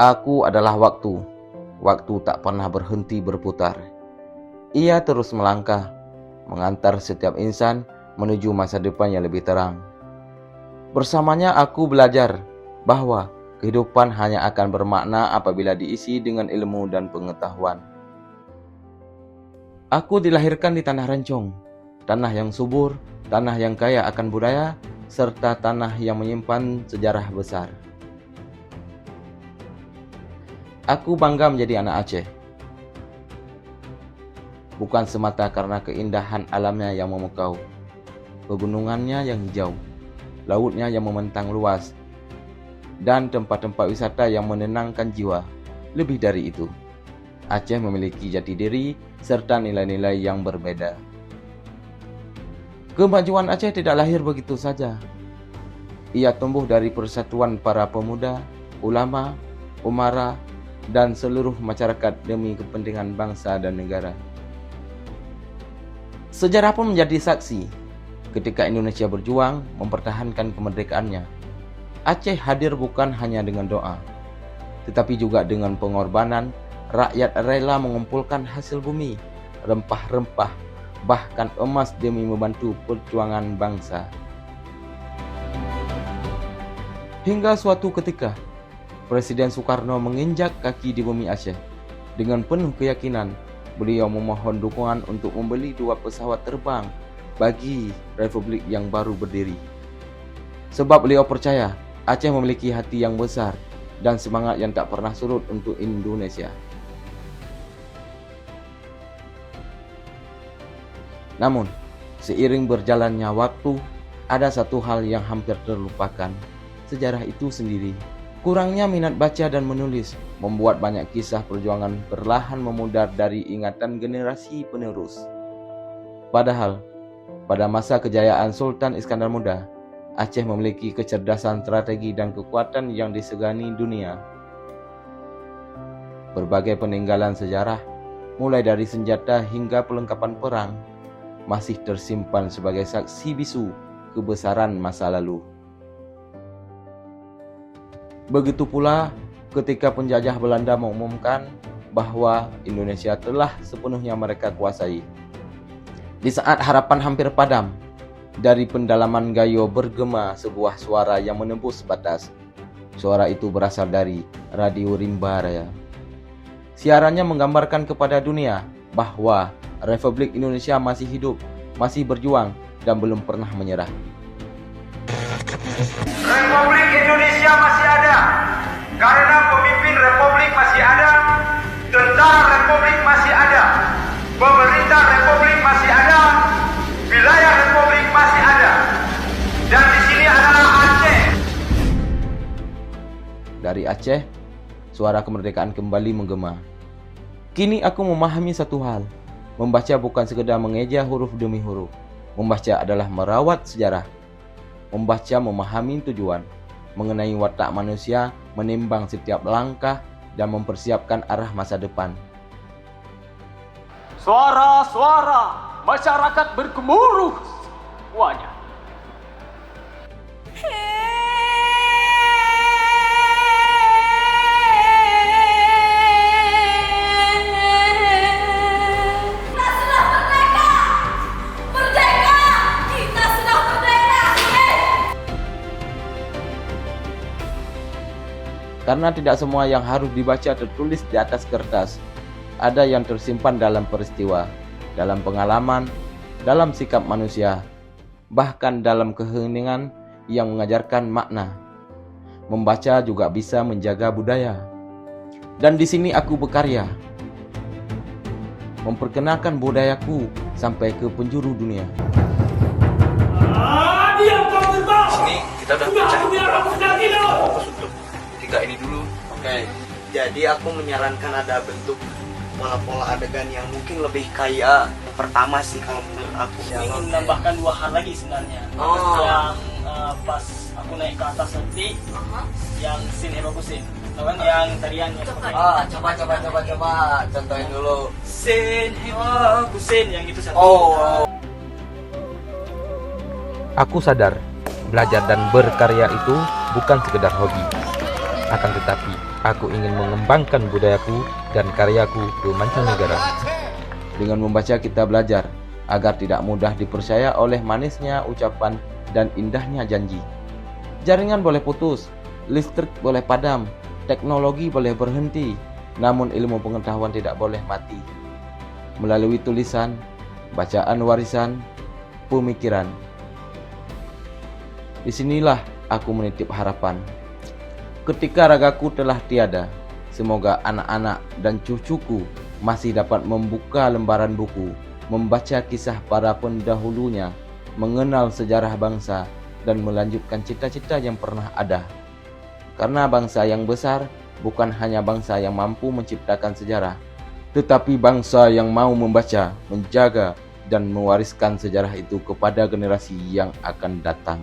Aku adalah waktu. Waktu tak pernah berhenti berputar. Ia terus melangkah, mengantar setiap insan menuju masa depan yang lebih terang. Bersamanya aku belajar bahwa kehidupan hanya akan bermakna apabila diisi dengan ilmu dan pengetahuan. Aku dilahirkan di tanah Rencong, tanah yang subur, tanah yang kaya akan budaya, serta tanah yang menyimpan sejarah besar. Aku bangga menjadi anak Aceh. Bukan semata karena keindahan alamnya yang memukau, pegunungannya yang hijau, lautnya yang membentang luas, dan tempat-tempat wisata yang menenangkan jiwa. Lebih dari itu, Aceh memiliki jati diri serta nilai-nilai yang berbeda. Kemajuan Aceh tidak lahir begitu saja. Ia tumbuh dari persatuan para pemuda, ulama, umara, dan seluruh masyarakat demi kepentingan bangsa dan negara. Sejarah pun menjadi saksi ketika Indonesia berjuang mempertahankan kemerdekaannya. Aceh hadir bukan hanya dengan doa, tetapi juga dengan pengorbanan. Rakyat rela mengumpulkan hasil bumi, rempah-rempah, bahkan emas demi membantu perjuangan bangsa. Hingga suatu ketika, Presiden Soekarno menginjak kaki di bumi Aceh. Dengan penuh keyakinan, beliau memohon dukungan untuk membeli 2 pesawat terbang bagi Republik yang baru berdiri. Sebab beliau percaya Aceh memiliki hati yang besar dan semangat yang tak pernah surut untuk Indonesia. Namun, seiring berjalannya waktu, ada satu hal yang hampir terlupakan, sejarah itu sendiri. Kurangnya minat baca dan menulis membuat banyak kisah perjuangan perlahan memudar dari ingatan generasi penerus. Padahal, pada masa kejayaan Sultan Iskandar Muda, Aceh memiliki kecerdasan strategi dan kekuatan yang disegani dunia. Berbagai peninggalan sejarah, mulai dari senjata hingga perlengkapan perang, masih tersimpan sebagai saksi bisu kebesaran masa lalu. Begitu pula ketika penjajah Belanda mengumumkan bahwa Indonesia telah sepenuhnya mereka kuasai. Di saat harapan hampir padam, dari pendalaman Gayo bergema sebuah suara yang menembus batas. Suara itu berasal dari Radio Rimba Raya. Siarannya menggambarkan kepada dunia bahwa Republik Indonesia masih hidup, masih berjuang, dan belum pernah menyerah. Republik Indonesia masih ada, karena pemimpin Republik masih ada, tentara Republik masih ada, pemerintah Republik masih ada, wilayah Republik masih ada, dan di sini adalah Aceh. Dari Aceh, suara kemerdekaan kembali menggema. Kini aku memahami satu hal. Membaca bukan sekedar mengeja huruf demi huruf. Membaca adalah merawat sejarah. Membaca memahami tujuan, mengenai watak manusia, menimbang setiap langkah, dan mempersiapkan arah masa depan. Suara-suara masyarakat bergemuruh semuanya. Karena tidak semua yang harus dibaca tertulis di atas kertas. Ada yang tersimpan dalam peristiwa, dalam pengalaman, dalam sikap manusia, bahkan dalam keheningan yang mengajarkan makna. Membaca juga bisa menjaga budaya. Dan di sini aku berkarya, memperkenalkan budayaku sampai ke penjuru dunia. Diam kau berbau! Sini kita udah baca beberapa fokus untuk 3 ini dulu. Oke, jadi aku menyarankan ada bentuk pola-pola adegan yang mungkin lebih kaya. Pertama sih kalau menurut aku Ingin menambahkan 2 hal lagi sebenarnya. Oh. Yang pas aku naik ke atas nanti, yang scene Hirokusin. Tahu kan yang tariannya seperti coba contohin dulu. scene Hirokusin yang itu satu. Oh. Aku sadar, belajar dan berkarya itu bukan sekedar hobi. Akan tetapi, aku ingin mengembangkan budayaku dan karyaku ke mancanegara. Dengan membaca kita belajar agar tidak mudah dipercaya oleh manisnya ucapan dan indahnya janji. Jaringan boleh putus, listrik boleh padam, teknologi boleh berhenti, namun ilmu pengetahuan tidak boleh mati. Melalui tulisan, bacaan warisan, pemikiran. Disinilah aku menitip harapan. Ketika ragaku telah tiada, semoga anak-anak dan cucuku masih dapat membuka lembaran buku, membaca kisah para pendahulunya, mengenal sejarah bangsa, dan melanjutkan cita-cita yang pernah ada. Karena bangsa yang besar bukan hanya bangsa yang mampu menciptakan sejarah, tetapi bangsa yang mau membaca, menjaga, dan mewariskan sejarah itu kepada generasi yang akan datang.